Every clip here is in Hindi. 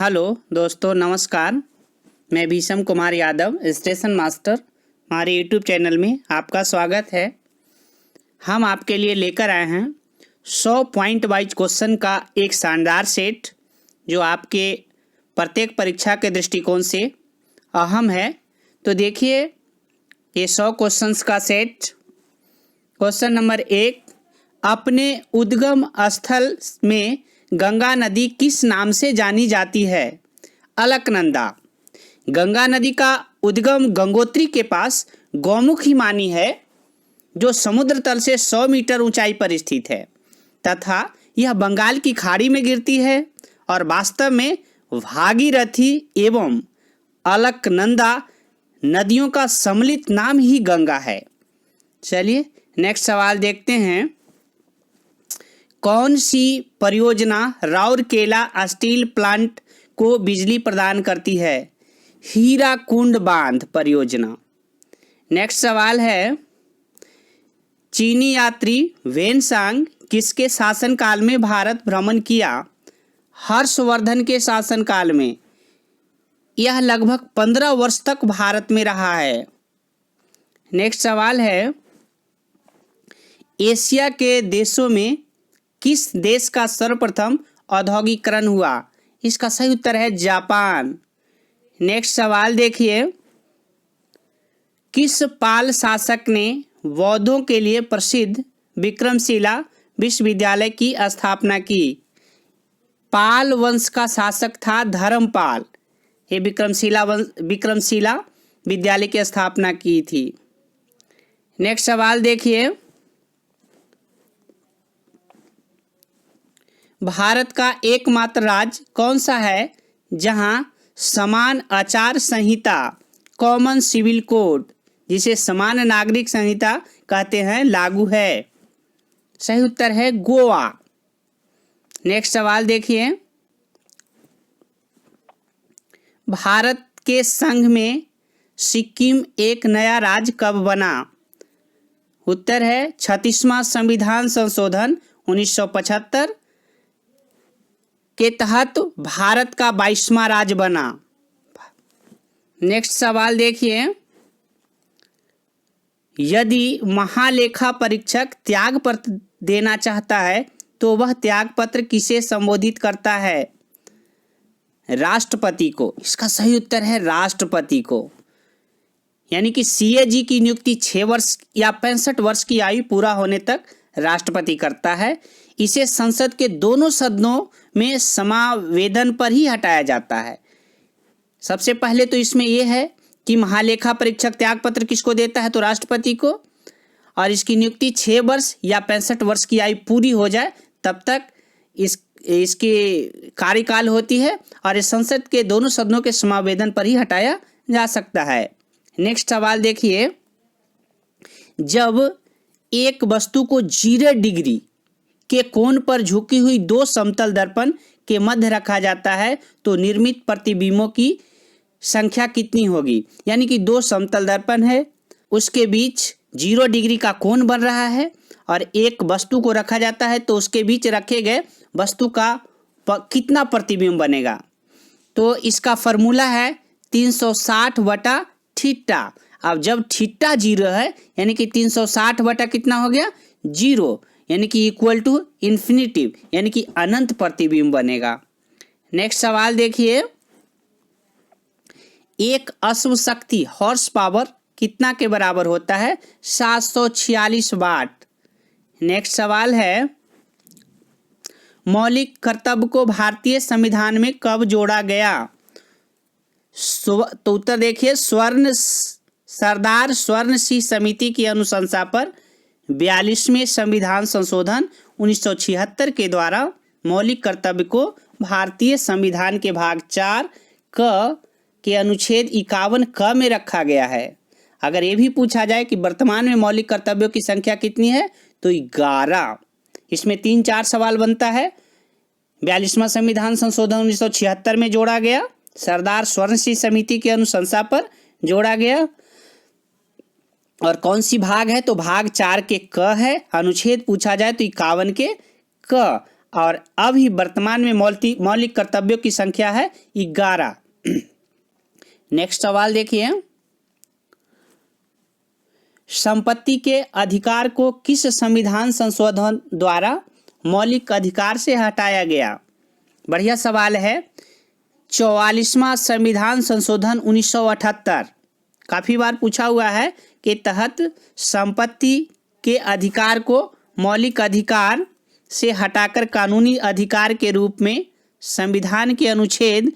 हेलो दोस्तों, नमस्कार। मैं भीषम कुमार यादव, स्टेशन मास्टर, हमारे यूट्यूब चैनल में आपका स्वागत है। हम आपके लिए लेकर आए हैं 100 पॉइंट वाइज क्वेश्चन का एक शानदार सेट, जो आपके प्रत्येक परीक्षा के दृष्टिकोण से अहम है। तो देखिए, ये 100 क्वेश्चंस का सेट। क्वेश्चन नंबर 1, अपने उद्गम स्थल में गंगा नदी किस नाम से जानी जाती है? अलकनंदा। गंगा नदी का उद्गम गंगोत्री के पास गौमुख हिमानी है, जो समुद्र तल से 100 मीटर ऊंचाई पर स्थित है तथा यह बंगाल की खाड़ी में गिरती है और वास्तव में भागीरथी एवं अलकनंदा नदियों का सम्मिलित नाम ही गंगा है। चलिए नेक्स्ट सवाल देखते हैं। कौन सी परियोजना राउरकेला स्टील प्लांट को बिजली प्रदान करती है? हीराकुंड बांध परियोजना। नेक्स्ट सवाल है, चीनी यात्री वेनसांग किसके शासनकाल में भारत भ्रमण किया? हर्षवर्धन के शासनकाल में। यह लगभग 15 वर्ष तक भारत में रहा है। नेक्स्ट सवाल है, एशिया के देशों में किस देश का सर्वप्रथम औद्योगिकरण हुआ? इसका सही उत्तर है जापान। नेक्स्ट सवाल देखिए, किस पाल शासक ने बौद्धों के लिए प्रसिद्ध विक्रमशिला विश्वविद्यालय की स्थापना की? पाल वंश का शासक था धर्मपाल। ये विक्रमशिला विद्यालय की स्थापना की थी। नेक्स्ट सवाल देखिए, भारत का एकमात्र राज्य कौन सा है जहां समान आचार संहिता कॉमन सिविल कोड, जिसे समान नागरिक संहिता कहते हैं, लागू है? सही उत्तर है गोवा। नेक्स्ट सवाल देखिए, भारत के संघ में सिक्किम एक नया राज्य कब बना? उत्तर है 36वां संविधान संशोधन 1975 के तहत भारत का 22वां राज्य बना। नेक्स्ट सवाल देखिए, यदि महालेखा परीक्षक त्याग पत्र देना चाहता है तो वह त्याग पत्र किसे संबोधित करता है? राष्ट्रपति को। इसका सही उत्तर है राष्ट्रपति को। यानी कि सीएजी की नियुक्ति 6 वर्ष या 65 वर्ष की आयु पूरा होने तक राष्ट्रपति करता है। इसे संसद के दोनों सदनों में समावेदन पर ही हटाया जाता है। सबसे पहले तो इसमें यह है कि महालेखा परीक्षक त्यागपत्र किसको देता है? तो राष्ट्रपति को। और इसकी नियुक्ति 6 वर्ष या 65 वर्ष की आयु पूरी हो जाए तब तक इसकी कार्यकाल होती है और इस संसद के दोनों सदनों के समावेदन पर ही हटाया जा सकता है। नेक्स्ट सवाल देखिए, जब एक वस्तु को 0 डिग्री के कोण पर झुकी हुई 2 समतल दर्पण के मध्य रखा जाता है तो निर्मित प्रतिबिंबों की संख्या कितनी होगी? यानी कि 2 समतल दर्पण है, उसके बीच 0 डिग्री का कोण बन रहा है और एक वस्तु को रखा जाता है तो उसके बीच रखे गए वस्तु का कितना प्रतिबिंब बनेगा? तो इसका फॉर्मूला है 360 बटा थीटा। अब जब थीटा 0 है यानी कि 360 बटा कितना हो गया? 0, यानी कि इक्वल टू इन्फिनिटिव, यानी कि अनंत प्रतिबिंब बनेगा। नेक्स्ट सवाल देखिए, एक अश्व शक्ति हॉर्स पावर कितना के बराबर होता है? 746 वाट। नेक्स्ट सवाल है, मौलिक कर्तव्य को भारतीय संविधान में कब जोड़ा गया? तो उत्तर देखिए, सरदार स्वर्ण सिंह समिति की अनुशंसा पर 42वें संविधान संशोधन 1976 के द्वारा मौलिक कर्तव्य को भारतीय संविधान के भाग 4 क के अनुच्छेद 51 क में रखा गया है। अगर ये भी पूछा जाए कि वर्तमान में मौलिक कर्तव्यों की संख्या कितनी है तो 11। इसमें 3-4 सवाल बनता है। 42वां संविधान संशोधन 1976 में जोड़ा गया, सरदार स्वर्ण सिंह समिति की अनुशंसा पर जोड़ा गया, और कौन सी भाग है? तो भाग 4 के क है। अनुच्छेद पूछा जाए तो 51 के क। और अभी वर्तमान में मौलिक कर्तव्यों की संख्या है 11। नेक्स्ट सवाल देखिए, संपत्ति के अधिकार को किस संविधान संशोधन द्वारा मौलिक अधिकार से हटाया गया? बढ़िया सवाल है। 44वां संविधान संशोधन 1978 काफ़ी बार पूछा हुआ है के तहत संपत्ति के अधिकार को मौलिक अधिकार से हटाकर कानूनी अधिकार के रूप में संविधान के अनुच्छेद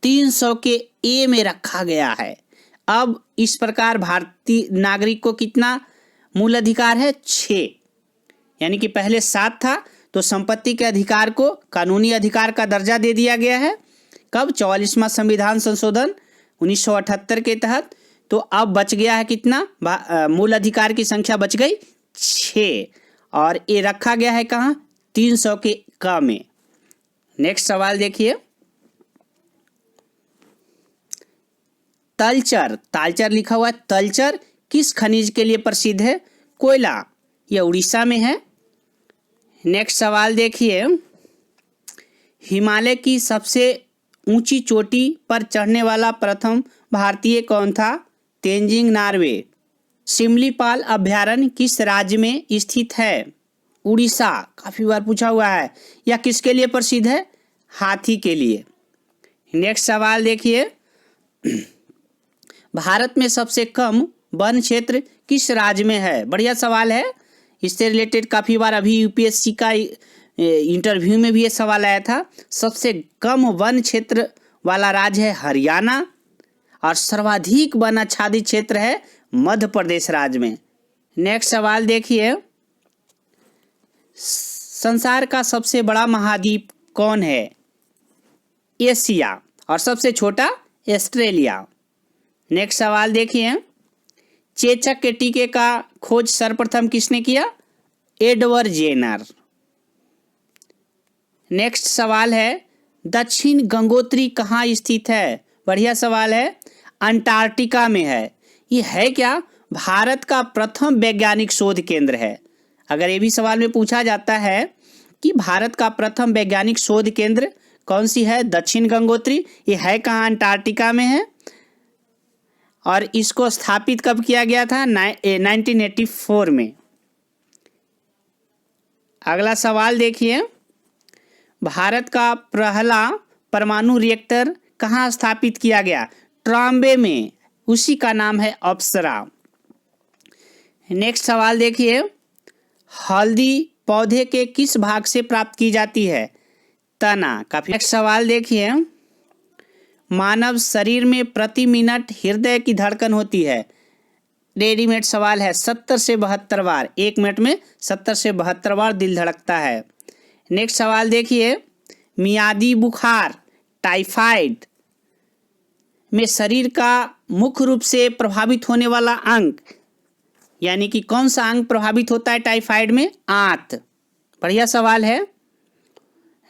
300 के ए में रखा गया है। अब इस प्रकार भारतीय नागरिक को कितना मूल अधिकार है? 6, यानी कि पहले 7 था, तो संपत्ति के अधिकार को कानूनी अधिकार का दर्जा दे दिया गया है। कब? 44वां संविधान संशोधन 1978 के तहत। तो अब बच गया है कितना? मूल अधिकार की संख्या बच गई 6, और ये रखा गया है कहाँ? 300 के क में। नेक्स्ट सवाल देखिए, तालचर लिखा हुआ है। तलचर किस खनिज के लिए प्रसिद्ध है? कोयला। यह उड़ीसा में है। नेक्स्ट सवाल देखिए, हिमालय की सबसे ऊंची चोटी पर चढ़ने वाला प्रथम भारतीय कौन था? तेंजिंग नॉर्वे। सिमलीपाल अभ्यारण्य किस राज्य में स्थित है? उड़ीसा। काफी बार पूछा हुआ है। यह किसके लिए प्रसिद्ध है? हाथी के लिए। नेक्स्ट सवाल देखिए, भारत में सबसे कम वन क्षेत्र किस राज्य में है? बढ़िया सवाल है। इससे रिलेटेड काफ़ी बार अभी यूपीएससी का इंटरव्यू में भी ये सवाल आया था। सबसे कम वन क्षेत्र वाला राज्य है हरियाणा, और सर्वाधिक वन आच्छादित क्षेत्र है मध्य प्रदेश राज्य में। नेक्स्ट सवाल देखिए, संसार का सबसे बड़ा महाद्वीप कौन है? एशिया। और सबसे छोटा ऑस्ट्रेलिया। नेक्स्ट सवाल देखिए, चेचक के टीके का खोज सर्वप्रथम किसने किया? Edward Jenner. नेक्स्ट सवाल है, दक्षिण गंगोत्री कहाँ स्थित है? बढ़िया सवाल है। अंटार्कटिका में है। ये है क्या? भारत का प्रथम वैज्ञानिक शोध केंद्र है। अगर ये भी सवाल में पूछा जाता है कि भारत का प्रथम वैज्ञानिक शोध केंद्र कौन सी है? दक्षिण गंगोत्री। ये है कहाँ? अंटार्कटिका में है। और इसको स्थापित कब किया गया था? 1984 में। अगला सवाल देखिए, भारत का पहला परमाणु रिएक्टर कहाँ स्थापित किया गया? ट्रॉम्बे में। उसी का नाम है अप्सरा। नेक्स्ट सवाल देखिए, हल्दी पौधे के किस भाग से प्राप्त की जाती है? तना। काफी। नेक्स्ट सवाल देखिए, मानव शरीर में प्रति मिनट हृदय की धड़कन होती है? रेडीमेड सवाल है। 70 से 72 बार। 1 मिनट में 70 से 72 बार दिल धड़कता है। नेक्स्ट सवाल देखिए, मियादी बुखार टाइफाइड में शरीर का मुख्य रूप से प्रभावित होने वाला अंग, यानी कि कौन सा अंग प्रभावित होता है टाइफाइड में? आंत। बढ़िया सवाल है।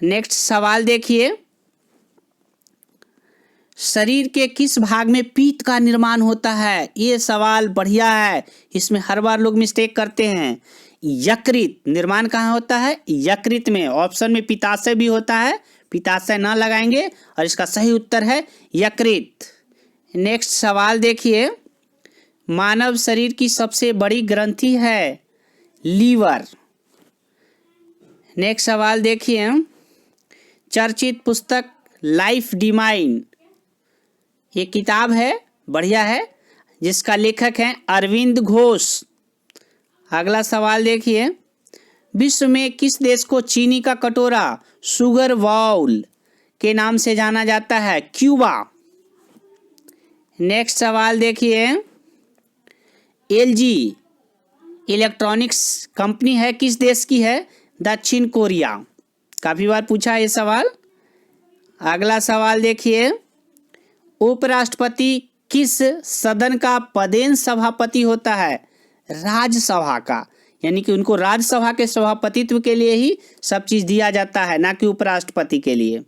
नेक्स्ट सवाल देखिए, शरीर के किस भाग में पीत का निर्माण होता है? ये सवाल बढ़िया है। इसमें हर बार लोग मिस्टेक करते हैं। यकृत। निर्माण कहाँ होता है? यकृत में। ऑप्शन में पित्ताशय भी होता है, पित्ताशय ना लगाएंगे, और इसका सही उत्तर है यकृत। नेक्स्ट सवाल देखिए, मानव शरीर की सबसे बड़ी ग्रंथि है? लीवर। नेक्स्ट सवाल देखिए, चर्चित पुस्तक लाइफ डिवाइन, ये किताब है, बढ़िया है, जिसका लेखक हैं अरविंद घोष। अगला सवाल देखिए, विश्व में किस देश को चीनी का कटोरा शुगर बाउल के नाम से जाना जाता है? क्यूबा। नेक्स्ट सवाल देखिए, एलजी इलेक्ट्रॉनिक्स कंपनी है किस देश की है? दक्षिण कोरिया। काफ़ी बार पूछा है ये सवाल। अगला सवाल देखिए, उपराष्ट्रपति किस सदन का पदेन सभापति होता है? राज्यसभा का, यानी कि उनको राज्यसभा के सभापतित्व के लिए ही सब चीज़ दिया जाता है, ना कि उपराष्ट्रपति के लिए।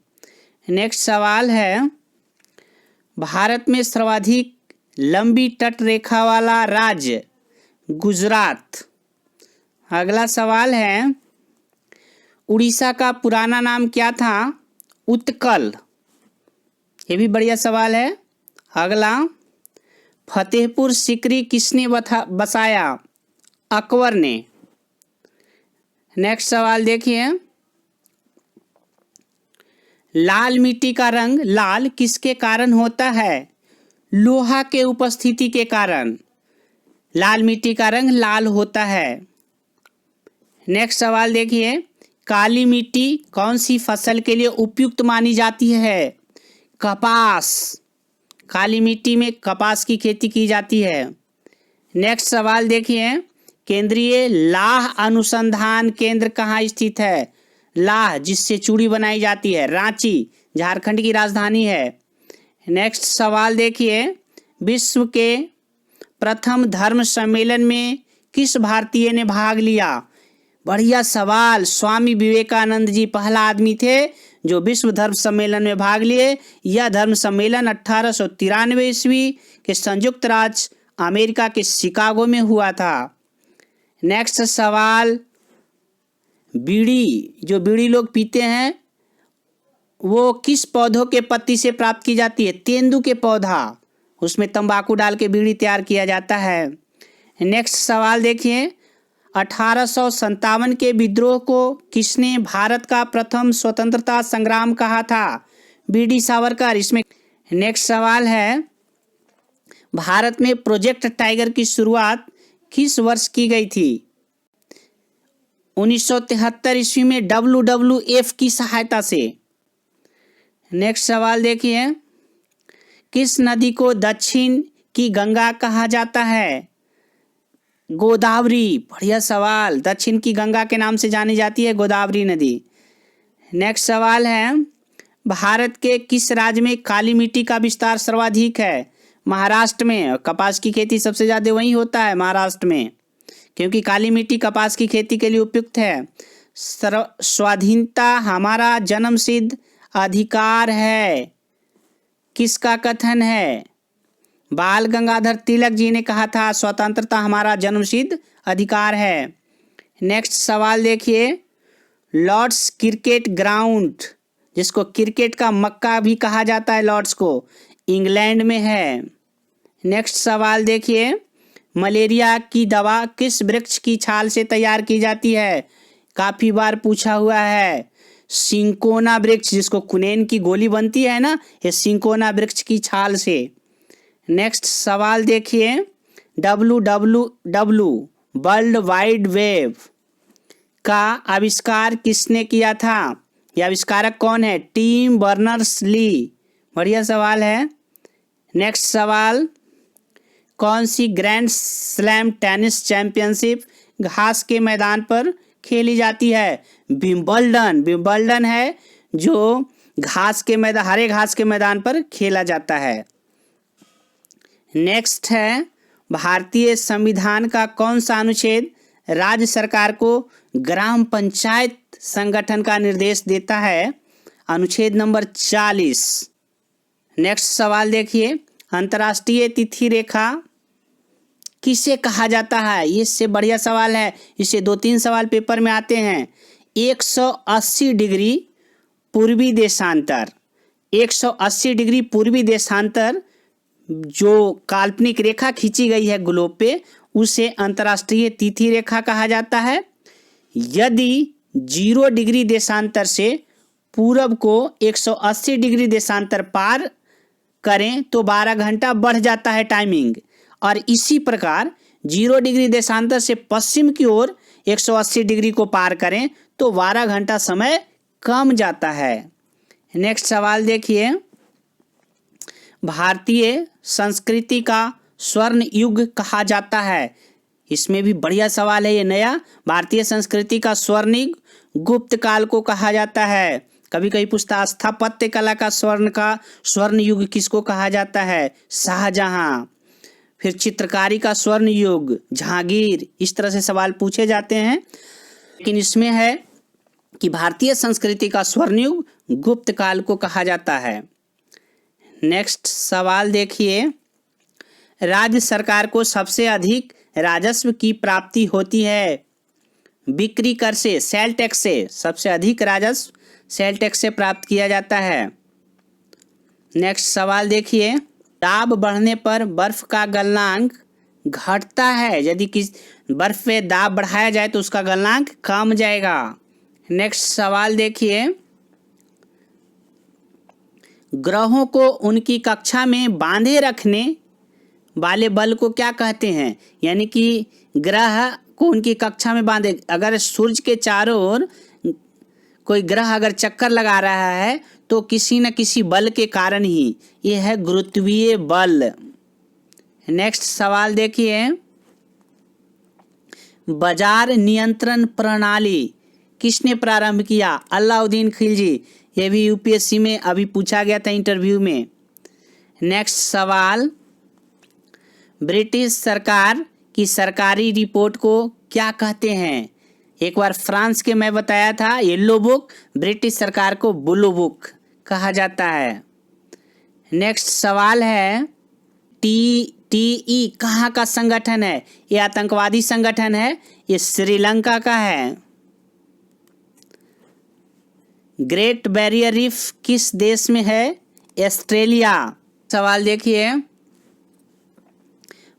नेक्स्ट सवाल है, भारत में सर्वाधिक लंबी तट रेखा वाला राज्य? गुजरात। अगला सवाल है, उड़ीसा का पुराना नाम क्या था? उत्कल। ये भी बढ़िया सवाल है। अगला, फतेहपुर सीकरी किसने बसाया? अकबर ने। नेक्स्ट सवाल देखिए, लाल मिट्टी का रंग लाल किसके कारण होता है? लोहा के उपस्थिति के कारण लाल मिट्टी का रंग लाल होता है। नेक्स्ट सवाल देखिए, काली मिट्टी कौन सी फसल के लिए उपयुक्त मानी जाती है? कपास। काली मिट्टी में कपास की खेती की जाती है। नेक्स्ट सवाल देखिए, केंद्रीय लाह अनुसंधान केंद्र कहाँ स्थित है? लाह जिससे चूड़ी बनाई जाती है, रांची झारखंड की राजधानी है। नेक्स्ट सवाल देखिए, विश्व के प्रथम धर्म सम्मेलन में किस भारतीय ने भाग लिया? बढ़िया सवाल, स्वामी विवेकानंद जी पहला आदमी थे जो विश्व धर्म सम्मेलन में भाग लिए। यह धर्म सम्मेलन 1893 ईस्वी के संयुक्त राज्य अमेरिका के शिकागो में हुआ था। नेक्स्ट सवाल, बीड़ी, जो बीड़ी लोग पीते हैं वो किस पौधों के पत्ती से प्राप्त की जाती है? तेंदू के पौधा, उसमें तंबाकू डाल के बीड़ी तैयार किया जाता है। नेक्स्ट सवाल देखिए, 1857 के विद्रोह को किसने भारत का प्रथम स्वतंत्रता संग्राम कहा था? बीडी सावरकर। इसमें नेक्स्ट सवाल है, भारत में प्रोजेक्ट टाइगर की शुरुआत किस वर्ष की गई थी? 1973 ईस्वी में WWF की सहायता से। नेक्स्ट सवाल देखिए, किस नदी को दक्षिण की गंगा कहा जाता है? गोदावरी। बढ़िया सवाल, दक्षिण की गंगा के नाम से जानी जाती है गोदावरी नदी। नेक्स्ट सवाल है, भारत के किस राज्य में काली मिट्टी का विस्तार सर्वाधिक है? महाराष्ट्र में। कपास की खेती सबसे ज़्यादा वहीं होता है, महाराष्ट्र में, क्योंकि काली मिट्टी कपास की खेती के लिए उपयुक्त है। स्वाधीनता हमारा जन्मसिद्ध अधिकार है, किसका कथन है? बाल गंगाधर तिलक जी ने कहा था स्वतंत्रता हमारा जन्मसिद्ध अधिकार है। नेक्स्ट सवाल देखिए, लॉर्ड्स क्रिकेट ग्राउंड, जिसको क्रिकेट का मक्का भी कहा जाता है लॉर्ड्स को, इंग्लैंड में है। नेक्स्ट सवाल देखिए, मलेरिया की दवा किस वृक्ष की छाल से तैयार की जाती है? काफ़ी बार पूछा हुआ है, सिंकोना वृक्ष, जिसको कुनेन की गोली बनती है ना, ये सिंकोना वृक्ष की छाल से। नेक्स्ट सवाल देखिए, WWW वर्ल्ड वाइड वेब का आविष्कार किसने किया था? यह आविष्कारक कौन है? Tim Berners Lee. बढ़िया सवाल है। नेक्स्ट सवाल, कौन सी ग्रैंड स्लैम टेनिस चैंपियनशिप घास के मैदान पर खेली जाती है? विंबलडन। विंबलडन है जो घास के मैदान, हरे घास के मैदान पर खेला जाता है। नेक्स्ट है, भारतीय संविधान का कौन सा अनुच्छेद राज्य सरकार को ग्राम पंचायत संगठन का निर्देश देता है? अनुच्छेद नंबर 40। नेक्स्ट सवाल देखिए, अंतर्राष्ट्रीय तिथि रेखा किसे कहा जाता है? ये इससे बढ़िया सवाल है, इससे 2-3 सवाल पेपर में आते हैं। 180 डिग्री पूर्वी देशांतर, 180 डिग्री पूर्वी देशांतर जो काल्पनिक रेखा खींची गई है ग्लोब पे, उसे अंतर्राष्ट्रीय तिथि रेखा कहा जाता है। यदि 0 डिग्री देशांतर से पूरब को 180 डिग्री देशांतर पार करें तो 12 घंटा बढ़ जाता है टाइमिंग, और इसी प्रकार 0 डिग्री देशांतर से पश्चिम की ओर 180 डिग्री को पार करें तो 12 घंटा समय कम जाता है। नेक्स्ट सवाल देखिए, भारतीय संस्कृति का स्वर्ण युग कहा जाता है। इसमें भी बढ़िया सवाल है ये नया, भारतीय संस्कृति का स्वर्ण युग गुप्त काल को कहा जाता है। कभी कभी पूछता, स्थापत्य कला का स्वर्ण युग किसको कहा जाता है? शाहजहां। फिर चित्रकारी का स्वर्ण युग जहांगीर। इस तरह से सवाल पूछे जाते हैं, लेकिन इसमें है कि भारतीय संस्कृति का स्वर्ण युग गुप्त काल को कहा जाता है। नेक्स्ट सवाल देखिए, राज्य सरकार को सबसे अधिक राजस्व की प्राप्ति होती है? बिक्री कर से, सेल टैक्स से सबसे अधिक राजस्व सेल टैक्स से प्राप्त किया जाता है। नेक्स्ट सवाल देखिए, दाब बढ़ने पर बर्फ का गलनांक घटता है, यदि किस बर्फ पे दाब बढ़ाया जाए तो उसका गलनांक कम जाएगा। नेक्स्ट सवाल देखिए, ग्रहों को उनकी कक्षा में बांधे रखने वाले बल को क्या कहते हैं? यानी कि ग्रह को उनकी कक्षा में बांधे, अगर सूर्य के चारों ओर कोई ग्रह अगर चक्कर लगा रहा है तो किसी न किसी बल के कारण ही, ये है गुरुत्वीय बल। नेक्स्ट सवाल देखिए, बाजार नियंत्रण प्रणाली किसने प्रारंभ किया? अलाउद्दीन खिलजी। ये भी यूपीएससी में अभी पूछा गया था इंटरव्यू में। नेक्स्ट सवाल, ब्रिटिश सरकार की सरकारी रिपोर्ट को क्या कहते हैं? एक बार फ्रांस के मैं बताया था येलो बुक, ब्रिटिश सरकार को ब्लू बुक कहा जाता है। नेक्स्ट सवाल है, टीटीई कहाँ का संगठन है? ये आतंकवादी संगठन है, ये श्रीलंका का है। ग्रेट बैरियर रीफ किस देश में है? ऑस्ट्रेलिया। सवाल देखिए,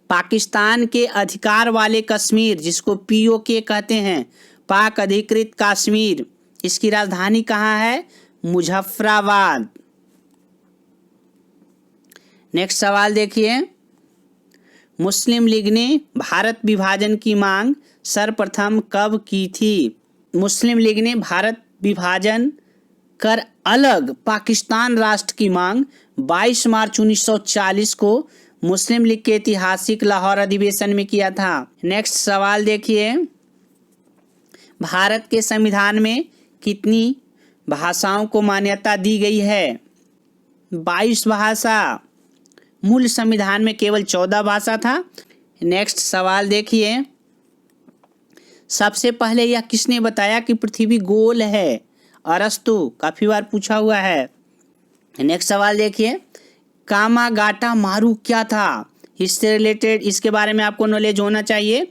पाकिस्तान के अधिकार वाले कश्मीर, जिसको पीओके कहते हैं, पाक अधिकृत कश्मीर, इसकी राजधानी कहाँ है? मुजफ्फराबाद। नेक्स्ट सवाल देखिए, मुस्लिम लीग ने भारत विभाजन की मांग सर्वप्रथम कब की थी? मुस्लिम लीग ने भारत विभाजन कर अलग पाकिस्तान राष्ट्र की मांग 22 मार्च 1940 को मुस्लिम लीग के ऐतिहासिक लाहौर अधिवेशन में किया था। नेक्स्ट सवाल देखिए, भारत के संविधान में कितनी भाषाओं को मान्यता दी गई है? 22 भाषा। मूल संविधान में केवल 14 भाषा था। नेक्स्ट सवाल देखिए, सबसे पहले यह किसने बताया कि पृथ्वी गोल है? अरस्तु, काफी बार पूछा हुआ है। नेक्स्ट सवाल देखिए, कामागाटा मारू क्या था? इससे रिलेटेड, इसके बारे में आपको नॉलेज होना चाहिए।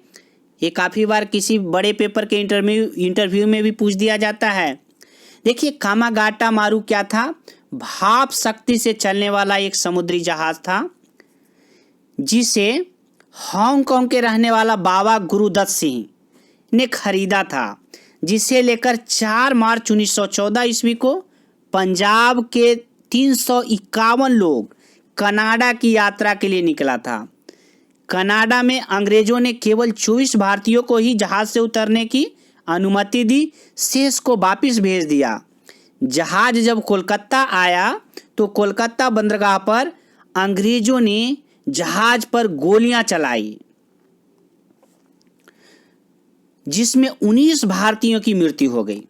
ये काफ़ी बार किसी बड़े पेपर के इंटरव्यू में भी पूछ दिया जाता है। देखिए, कामागाटा मारू क्या था? भाप शक्ति से चलने वाला एक समुद्री जहाज था, जिसे हांगकांग के रहने वाला बाबा गुरुदत्त सिंह ने खरीदा था, जिसे लेकर 4 मार्च 1914 ईस्वी को पंजाब के 351 लोग कनाडा की यात्रा के लिए निकला था। कनाडा में अंग्रेजों ने केवल 24 भारतीयों को ही जहाज से उतरने की अनुमति दी, शेष को वापस भेज दिया। जहाज जब कोलकाता आया तो कोलकाता बंदरगाह पर अंग्रेजों ने जहाज पर गोलियां चलाई, जिसमें 19 भारतीयों की मृत्यु हो गई।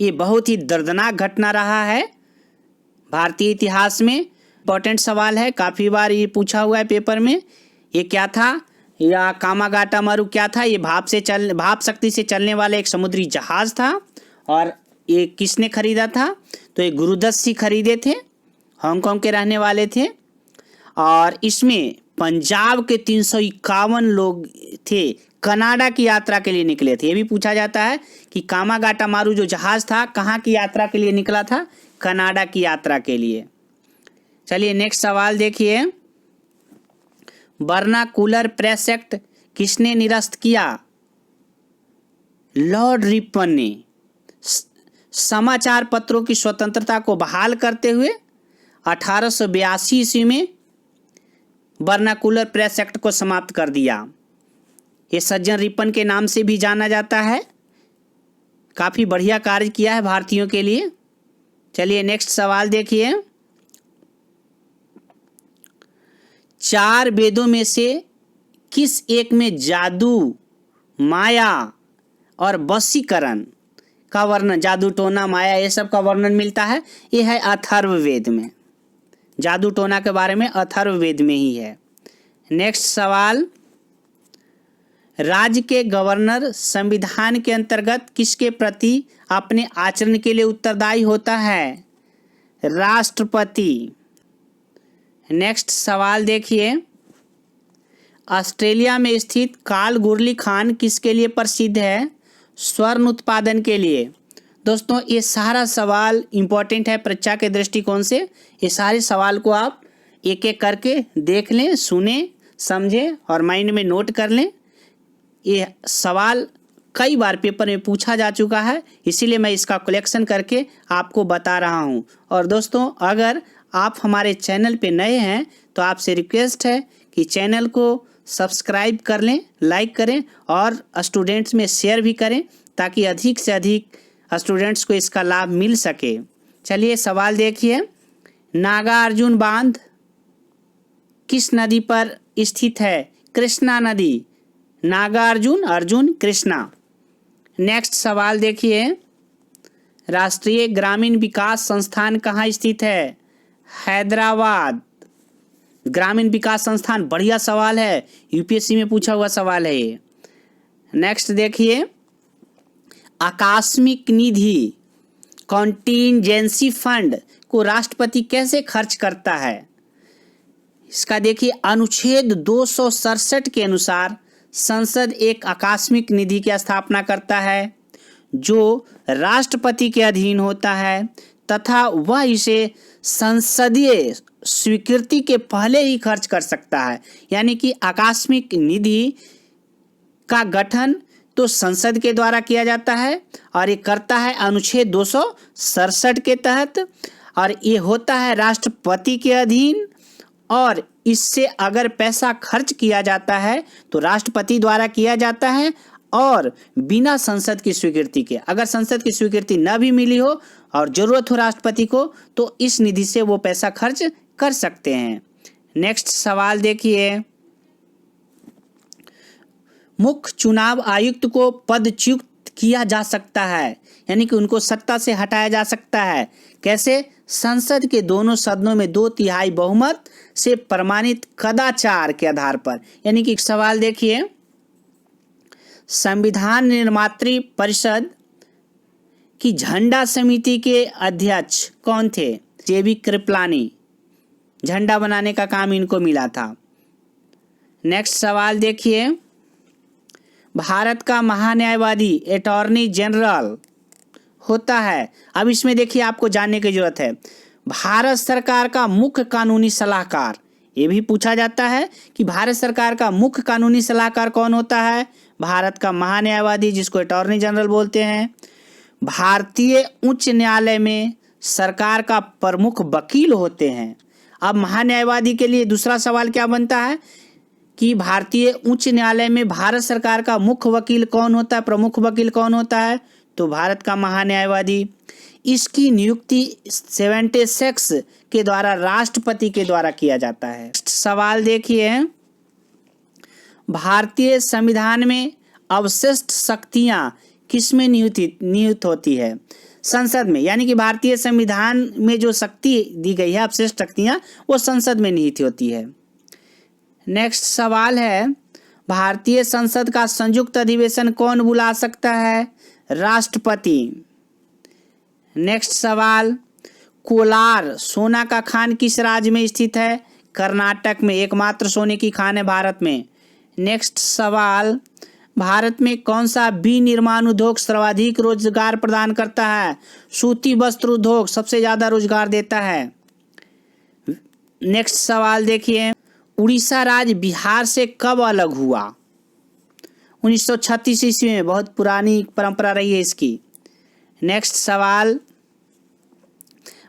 ये बहुत ही दर्दनाक घटना रहा है भारतीय इतिहास में। इंपॉर्टेंट सवाल है, काफ़ी बार ये पूछा हुआ है पेपर में। ये क्या था, या कामागाटा मारू क्या था? ये भाप शक्ति से चलने वाला एक समुद्री जहाज था। और ये किसने खरीदा था? तो ये गुरुदत्त सिंह खरीदे थे, हांगकांग के रहने वाले थे। और इसमें पंजाब के 351 लोग थे, कनाडा की यात्रा के लिए निकले थे। ये भी पूछा जाता है कि कामागाटा मारू जो जहाज था कहाँ की यात्रा के लिए निकला था? कनाडा की यात्रा के लिए। चलिए नेक्स्ट सवाल देखिए, वर्नाकुलर प्रेस एक्ट किसने निरस्त किया? लॉर्ड रिपन ने। समाचार पत्रों की स्वतंत्रता को बहाल करते हुए 1882 ईस्वी में वर्नाकुलर प्रेस एक्ट को समाप्त कर दिया। ये सज्जन रिपन के नाम से भी जाना जाता है। काफ़ी बढ़िया कार्य किया है भारतीयों के लिए। चलिए नेक्स्ट सवाल देखिए, 4 वेदों में से किस एक में जादू, माया और वशीकरण का वर्णन, जादू टोना माया ये सब का वर्णन मिलता है? ये है अथर्ववेद में। जादू टोना के बारे में अथर्ववेद में ही है। नेक्स्ट सवाल, राज्य के गवर्नर संविधान के अंतर्गत किसके प्रति अपने आचरण के लिए उत्तरदायी होता है? राष्ट्रपति। नेक्स्ट सवाल देखिए, ऑस्ट्रेलिया में स्थित कालगुरली खान किसके लिए प्रसिद्ध है? स्वर्ण उत्पादन के लिए। दोस्तों ये सारा सवाल इम्पोर्टेंट है परीक्षा के दृष्टिकोण से। ये सारे सवाल को आप एक एक करके देख लें, सुने, समझें और माइंड में नोट कर लें। ये सवाल कई बार पेपर में पूछा जा चुका है, इसीलिए मैं इसका कलेक्शन करके आपको बता रहा हूँ। और दोस्तों अगर आप हमारे चैनल पे नए हैं तो आपसे रिक्वेस्ट है कि चैनल को सब्सक्राइब कर लें, लाइक करें और स्टूडेंट्स में शेयर भी करें ताकि अधिक से अधिक स्टूडेंट्स को इसका लाभ मिल सके। चलिए सवाल देखिए, नागार्जुन बांध किस नदी पर स्थित है? कृष्णा नदी। नागार्जुन, अर्जुन, कृष्णा। नेक्स्ट सवाल देखिए, राष्ट्रीय ग्रामीण विकास संस्थान कहाँ स्थित है? हैदराबाद। ग्रामीण विकास संस्थान, बढ़िया सवाल है, यूपीएससी में पूछा हुआ सवाल है ये। नेक्स्ट देखिए, आकस्मिक निधि कॉन्टीजेंसी फंड को राष्ट्रपति कैसे खर्च करता है? इसका देखिए, अनुच्छेद 267 के अनुसार संसद एक आकस्मिक निधि की स्थापना करता है जो राष्ट्रपति के अधीन होता है तथा वह इसे संसदीय स्वीकृति के पहले ही खर्च कर सकता है। यानी कि आकस्मिक निधि का गठन तो संसद के द्वारा किया जाता है और ये करता है अनुच्छेद 267 के तहत, और ये होता है राष्ट्रपति के अधीन। और इससे अगर पैसा खर्च किया जाता है तो राष्ट्रपति द्वारा किया जाता है और बिना संसद की स्वीकृति के। अगर संसद की स्वीकृति न भी मिली हो और जरूरत हो राष्ट्रपति को तो इस निधि से वो पैसा खर्च कर सकते हैं। नेक्स्ट सवाल देखिए, मुख्य चुनाव आयुक्त को पदच्युत किया जा सकता है, यानी कि उनको सत्ता से हटाया जा सकता है। कैसे? संसद के दोनों सदनों में 2/3 बहुमत से प्रमाणित कदाचार के आधार पर। यानी कि सवाल देखिए, संविधान निर्मात्री परिषद की झंडा समिति के अध्यक्ष कौन थे? जेबी कृपलानी। झंडा बनाने का काम इनको मिला था। नेक्स्ट सवाल देखिए, भारत का महान्यायवादी अटॉर्नी जनरल होता है। अब इसमें देखिए आपको जानने की जरूरत है, भारत सरकार का मुख्य कानूनी सलाहकार। ये भी पूछा जाता है कि भारत सरकार का मुख्य कानूनी सलाहकार कौन होता है? भारत का महान्यायवादी, जिसको अटॉर्नी जनरल बोलते हैं। भारतीय उच्च न्यायालय में सरकार का प्रमुख वकील होते हैं। अब महान्यायवादी के लिए दूसरा सवाल क्या बनता है कि भारतीय उच्च न्यायालय में भारत सरकार का मुख्य वकील कौन होता है, प्रमुख वकील कौन होता है? तो भारत का महान्यायवादी। इसकी नियुक्ति 76 के द्वारा राष्ट्रपति के द्वारा किया जाता है। सवाल देखिए, भारतीय संविधान में अवशिष्ट शक्तियां किसमें नियुक्त होती है? संसद में। यानी कि भारतीय संविधान में जो शक्ति दी गई है, अवशिष्ट शक्तियां, वो संसद में निहित होती है। नेक्स्ट सवाल है, भारतीय संसद का संयुक्त अधिवेशन कौन बुला सकता है? राष्ट्रपति। नेक्स्ट सवाल, कोलार सोना का खान किस राज्य में स्थित है? कर्नाटक में। एकमात्र सोने की खान है भारत में। नेक्स्ट सवाल, भारत में कौन सा विनिर्माण उद्योग सर्वाधिक रोजगार प्रदान करता है? सूती वस्त्र उद्योग सबसे ज्यादा रोजगार देता है। नेक्स्ट सवाल देखिए, उड़ीसा राज्य बिहार से कब अलग हुआ? 1936 ईस्वी में। बहुत पुरानी परंपरा रही है इसकी। नेक्स्ट सवाल,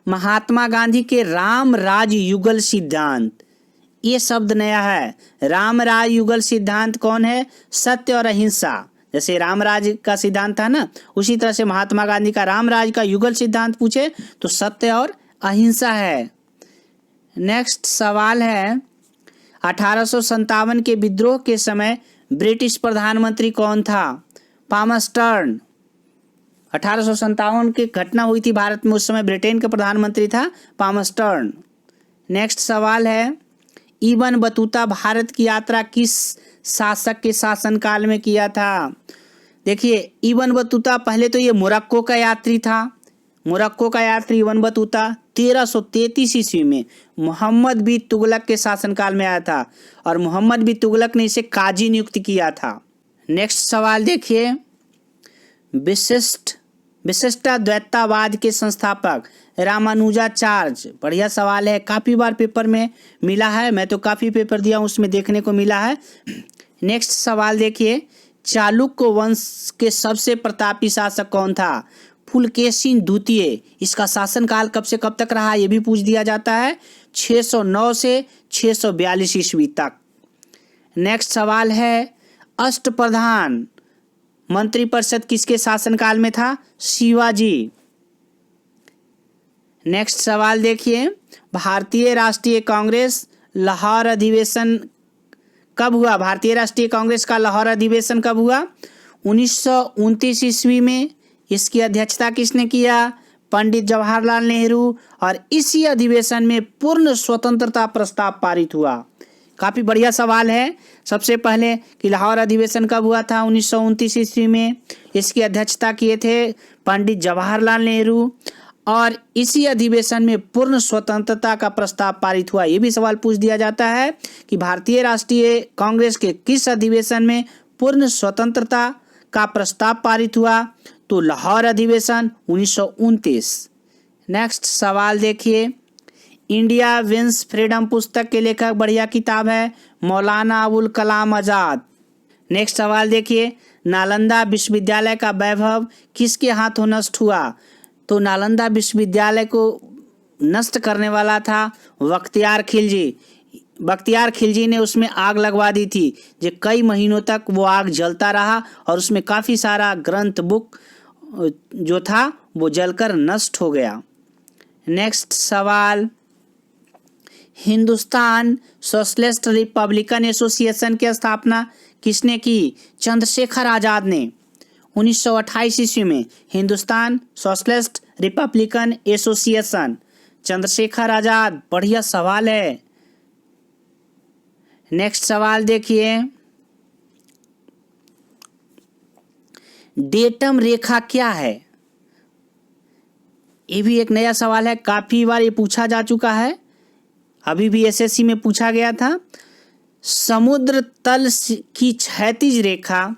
महात्मा गांधी के राम राज युगल सिद्धांत, ये शब्द नया है। राम राज युगल सिद्धांत कौन है? सत्य और अहिंसा। जैसे रामराज का सिद्धांत था ना, उसी तरह से महात्मा गांधी का रामराज का युगल सिद्धांत पूछे तो सत्य और अहिंसा है। नेक्स्ट सवाल है, 1857 के विद्रोह के समय ब्रिटिश प्रधानमंत्री कौन था? पामस्टर्न। 1857 की घटना हुई थी भारत में, उस समय ब्रिटेन का प्रधानमंत्री था पामस्टर्न। नेक्स्ट सवाल है, इबन बतूता भारत की यात्रा किस शासक के शासनकाल में किया था? देखिए, इबन बतूता पहले तो ये मोरक्को का यात्री था। मोरक्को का यात्री इबन बतूता 1333 ईस्वी में मोहम्मद बिन तुगलक के शासनकाल में आया था और मोहम्मद बिन तुगलक ने इसे काजी नियुक्त किया था। नेक्स्ट सवाल देखिए, विशिष्टाद्वैतवाद के संस्थापक रामानुजाचार्य। बढ़िया सवाल है, काफ़ी बार पेपर में मिला है, मैं तो काफ़ी पेपर दिया हूँ उसमें देखने को मिला है। नेक्स्ट सवाल देखिए, चालुक्य वंश के सबसे प्रतापी शासक कौन था? पुलकेशिन द्वितीय। इसका शासनकाल कब से कब तक रहा ये भी पूछ दिया जाता है, 609 से 642 ईस्वी तक। नेक्स्ट सवाल है, अष्टप्रधान मंत्रिपरिषद किसके शासनकाल में था? शिवाजी। नेक्स्ट सवाल देखिए, भारतीय राष्ट्रीय कांग्रेस लाहौर अधिवेशन कब हुआ? भारतीय राष्ट्रीय कांग्रेस का लाहौर अधिवेशन कब हुआ? 1929 ईस्वी में। इसकी अध्यक्षता किसने किया? पंडित जवाहरलाल नेहरू। और इसी अधिवेशन में पूर्ण स्वतंत्रता प्रस्ताव पारित हुआ। काफ़ी बढ़िया सवाल है। सबसे पहले कि लाहौर अधिवेशन कब हुआ था? 1929 ईस्वी में। इसकी अध्यक्षता किए थे पंडित जवाहरलाल नेहरू और इसी अधिवेशन में पूर्ण स्वतंत्रता का प्रस्ताव पारित हुआ। ये भी सवाल पूछ दिया जाता है कि भारतीय राष्ट्रीय कांग्रेस के किस अधिवेशन में पूर्ण स्वतंत्रता का प्रस्ताव पारित हुआ? तो लाहौर अधिवेशन 1929। नेक्स्ट सवाल देखिए, इंडिया विंस फ्रीडम पुस्तक के लेखक, बढ़िया किताब है, मौलाना अबुल कलाम आज़ाद। नेक्स्ट सवाल देखिए, नालंदा विश्वविद्यालय का वैभव किसके हाथों नष्ट हुआ? तो नालंदा विश्वविद्यालय को नष्ट करने वाला था बख्तियार खिलजी। बख्तियार खिलजी ने उसमें आग लगवा दी थी, जो कई महीनों तक वो आग जलता रहा और उसमें काफ़ी सारा ग्रंथ बुक जो था वो जलकर नष्ट हो गया। नेक्स्ट सवाल, हिंदुस्तान सोशलिस्ट रिपब्लिकन एसोसिएशन की स्थापना किसने की? चंद्रशेखर आज़ाद ने 1928 ईस्वी में। Hindustan socialist republican association, Chandrashekhar Azad. बढ़िया सवाल है। नेक्स्ट सवाल देखिए, डेटम रेखा क्या है? ये भी एक नया सवाल है, काफ़ी बार ये पूछा जा चुका है, अभी भी एसएससी में पूछा गया था। समुद्र तल की क्षैतिज रेखा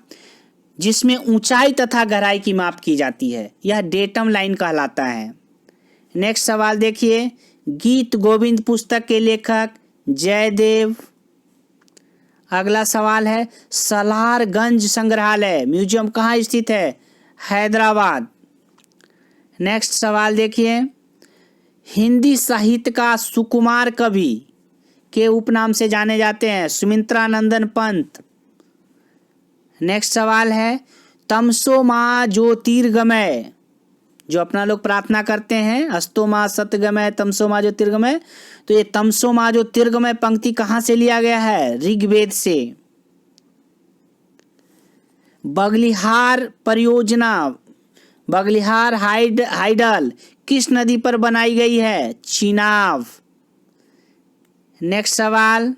जिसमें ऊंचाई तथा गहराई की माप की जाती है, यह डेटम लाइन कहलाता है। नेक्स्ट सवाल देखिए, गीत गोविंद पुस्तक के लेखक जयदेव। अगला सवाल है, सलारगंज संग्रहालय म्यूजियम कहाँ स्थित है? हैदराबाद। नेक्स्ट सवाल देखिए, हिंदी साहित्य का सुकुमार कवि के उपनाम से जाने जाते हैं? सुमित्रा नंदन पंत। नेक्स्ट सवाल है, तमसो माँ ज्योतिर्गमय, जो अपना लोग प्रार्थना करते हैं, अस्तो माँ सत्यगमय तमसो माँ ज्योतिर्गमय, तो ये तमसो माँ ज्योतिर्गमय पंक्ति कहाँ से लिया गया है? ऋग्वेद से। बगलिहार परियोजना, बगलिहार हाइडल किस नदी पर बनाई गई है? चिनाब। नेक्स्ट सवाल,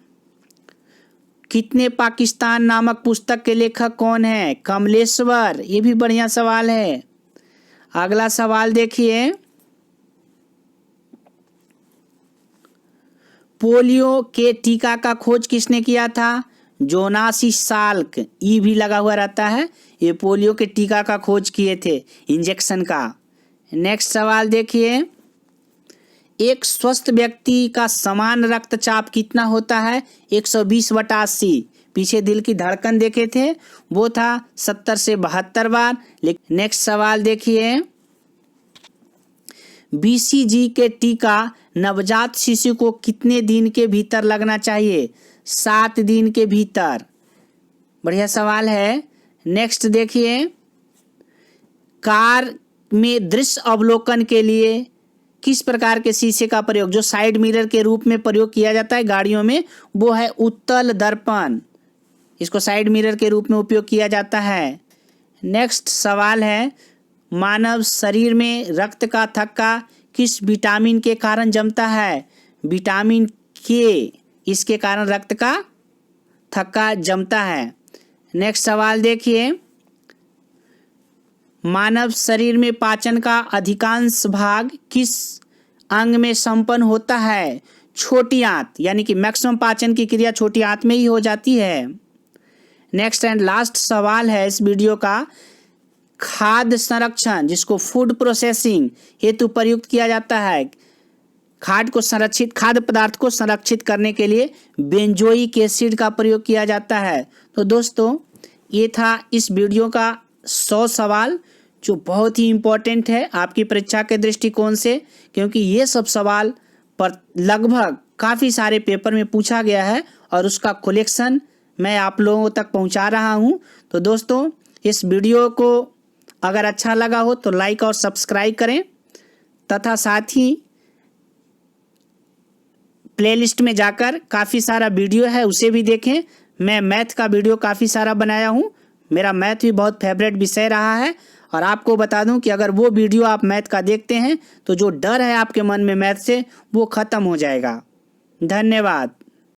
कितने पाकिस्तान नामक पुस्तक के लेखक कौन है? कमलेश्वर। ये भी बढ़िया सवाल है। अगला सवाल देखिए, पोलियो के टीका का खोज किसने किया था? जोनासी साल्क। ई भी लगा हुआ रहता है, ये पोलियो के टीका का खोज किए थे, इंजेक्शन का। नेक्स्ट सवाल देखिए, एक स्वस्थ व्यक्ति का समान रक्तचाप कितना होता है? 120/80। पीछे दिल की धड़कन देखे थे, वो था 70 से 72 बार। नेक्स्ट सवाल देखिए, बीसीजी के टीका नवजात शिशु को कितने दिन के भीतर लगना चाहिए? 7 दिन के भीतर। बढ़िया सवाल है। नेक्स्ट देखिए, कार में दृश्य अवलोकन के लिए किस प्रकार के शीशे का प्रयोग, जो साइड मिरर के रूप में प्रयोग किया जाता है गाड़ियों में, वो है उत्तल दर्पण। इसको साइड मिरर के रूप में उपयोग किया जाता है। नेक्स्ट सवाल है, मानव शरीर में रक्त का थक्का किस विटामिन के कारण जमता है? विटामिन के, इसके कारण रक्त का थक्का जमता है। नेक्स्ट सवाल देखिए, मानव शरीर में पाचन का अधिकांश भाग किस अंग में संपन्न होता है? छोटी आंत, यानी कि मैक्सिमम पाचन की क्रिया छोटी आंत में ही हो जाती है। नेक्स्ट एंड लास्ट सवाल है इस वीडियो का, खाद्य संरक्षण जिसको फूड प्रोसेसिंग हेतु प्रयुक्त किया जाता है, खाद्य पदार्थ को संरक्षित करने के लिए बेंजोइक एसिड का प्रयोग किया जाता है। तो दोस्तों ये था इस वीडियो का 100 सवाल जो बहुत ही इम्पोर्टेंट है आपकी परीक्षा के दृष्टिकोण से, क्योंकि ये सब सवाल पर लगभग काफ़ी सारे पेपर में पूछा गया है और उसका कलेक्शन मैं आप लोगों तक पहुंचा रहा हूं। तो दोस्तों इस वीडियो को अगर अच्छा लगा हो तो लाइक और सब्सक्राइब करें तथा साथ ही प्लेलिस्ट में जाकर काफ़ी सारा वीडियो है उसे भी देखें। मैं मैथ का वीडियो काफ़ी सारा बनाया हूं, मेरा मैथ भी बहुत फेवरेट विषय रहा है। और आपको बता दूं कि अगर वो वीडियो आप मैथ का देखते हैं तो जो डर है आपके मन में मैथ से वो ख़त्म हो जाएगा। धन्यवाद।